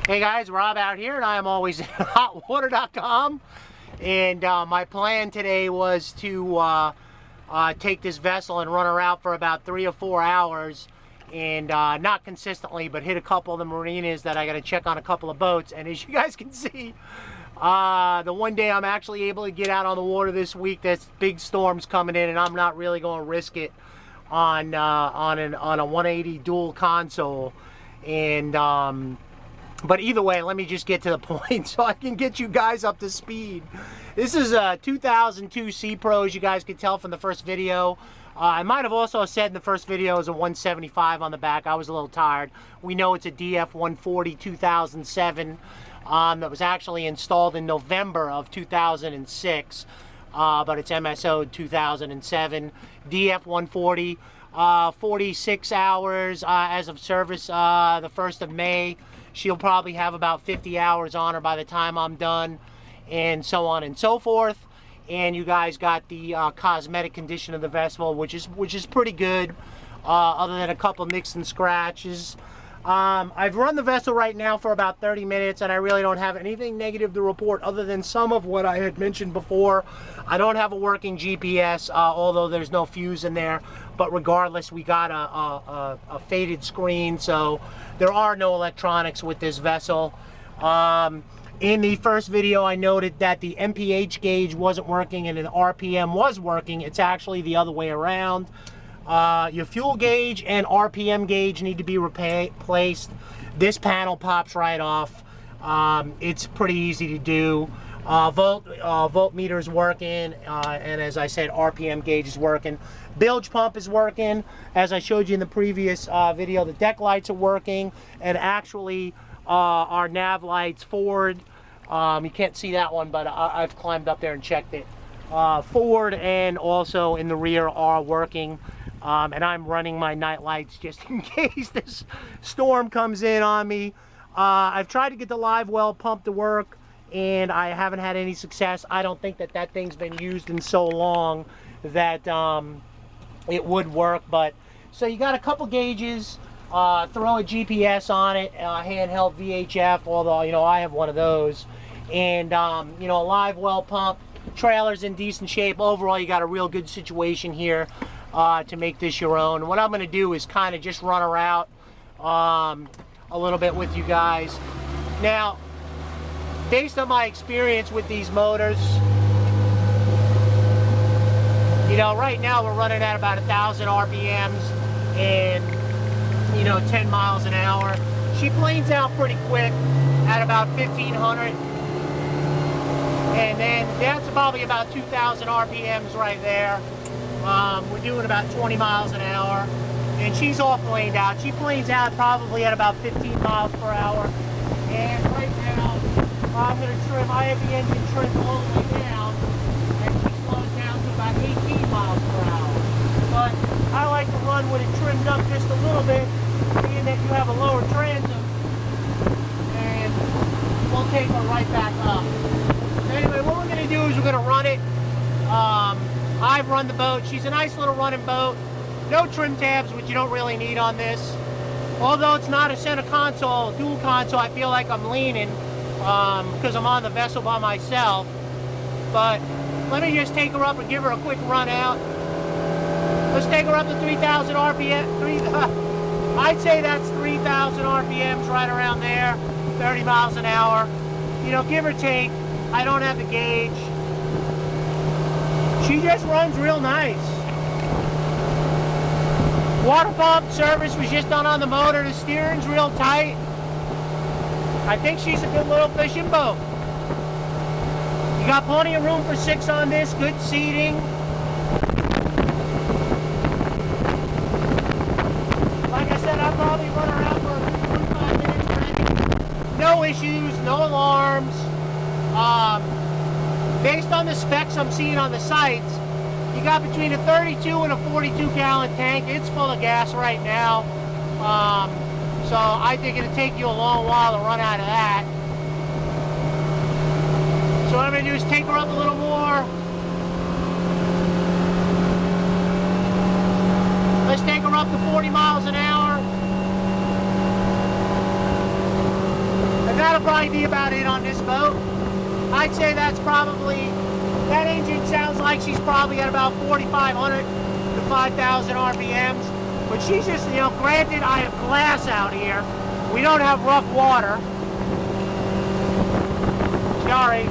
Hey guys, Rob out here, and ImAlwaysInHotWater.com. And my plan today was to take this vessel and run her out for about 3 or 4 hours, and not consistently, but hit a couple of the marinas that I got to check on a couple of boats. And as you guys can see, the one day I'm actually able to get out on the water this week, there's big storms coming in, and I'm not really going to risk it on a 180 dual console. And but either way, let me just get to the point so I can get you guys up to speed. This is a 2002 Sea Pro, as you guys can tell from the first video. I might have also said in the first video it was a 175 on the back. I was a little tired. We know it's a DF140 2007 that was actually installed in November of 2006, but it's MSO 2007. DF140, 46 hours as of service the 1st of May. She'll probably have about 50 hours on her by the time I'm done, and so on and so forth. And you guys got the cosmetic condition of the vessel, which is pretty good, other than a couple nicks and scratches. I've run the vessel right now for about 30 minutes, and I really don't have anything negative to report other than some of what I had mentioned before. I don't have a working GPS, although there's no fuse in there. But regardless, we got a faded screen, so there are no electronics with this vessel. In the first video, I noted that the MPH gauge wasn't working and the RPM was working. It's actually the other way around. Your fuel gauge and RPM gauge need to be replaced. This panel pops right off. It's pretty easy to do. Voltmeter is working, and as I said, RPM gauge is working. Bilge pump is working. As I showed you in the previous video, the deck lights are working, and actually our nav lights forward, you can't see that one, but I've climbed up there and checked it. Forward and also in the rear are working. And I'm running my night lights just in case this storm comes in on me. I've tried to get the live well pump to work, and I haven't had any success. I don't think that thing's been used in so long that it would work. But so you got a couple gauges, throw a GPS on it, handheld VHF, although you know I have one of those, and you know, a live well pump. Trailer's in decent shape. Overall, you got a real good situation here to make this your own. What I'm going to do is kind of just run her out a little bit with you guys. Now, based on my experience with these motors, you know, right now we're running at about 1,000 RPMs and, you know, 10 miles an hour. She planes out pretty quick at about 1,500. And then that's probably about 2,000 RPMs right there. We're doing about 20 miles an hour. And she's all planed out. She planes out probably at about 15 miles per hour. And right now, I'm going to trim. I have the engine trimmed all the way down. And she slows down to about 18 miles per hour. But I like to run with it trimmed up just a little bit, being that you have a lower transom. And we'll take her right back up. Anyway, what we're going to do is we're going to run it. I've run the boat. She's a nice little running boat. No trim tabs, which you don't really need on this. Although it's not a center console, dual console, I feel like I'm leaning because I'm on the vessel by myself. But let me just take her up and give her a quick run out. Let's take her up to 3,000 RPM. I'd say that's 3,000 RPMs right around there, 30 miles an hour. You know, give or take. I don't have the gauge. She just runs real nice. Water pump service was just done on the motor. The steering's real tight. I think she's a good little fishing boat. You got plenty of room for 6 on this, good seating. Like I said, I'll probably run around for 45 minutes ready. No issues, no alarms. Based on the specs I'm seeing on the sites, you got between a 32 and a 42 gallon tank. It's full of gas right now. So I think it'll take you a long while to run out of that. So what I'm going to do is take her up a little more. Let's take her up to 40 miles an hour. that'll probably be about it on this boat. I'd say that's probably, that engine sounds like she's probably at about 4,500 to 5,000 RPMs. But she's just, you know, granted I have glass out here. We don't have rough water. Sorry.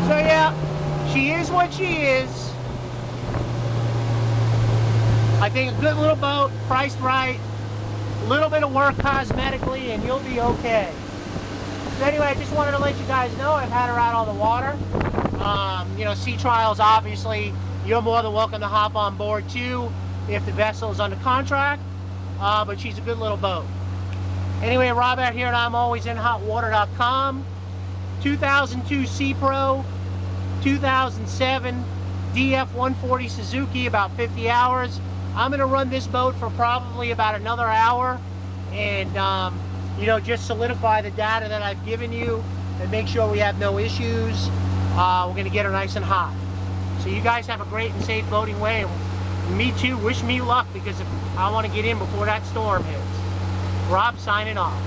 So yeah, she is what she is. I think a good little boat, priced right, a little bit of work cosmetically, and you'll be okay. So anyway, I just wanted to let you guys know I've had her out on the water. You know, sea trials, obviously, you're more than welcome to hop on board too if the vessel is under contract, but she's a good little boat. Anyway, Rob out here at ImAlwaysInHotWater.com. 2002 Sea Pro, 2007 DF140 Suzuki, about 50 hours. I'm going to run this boat for probably about another hour and, you know, just solidify the data that I've given you and make sure we have no issues. We're going to get her nice and hot. So you guys have a great and safe boating way. Me too. Wish me luck because I want to get in before that storm hits. Rob signing off.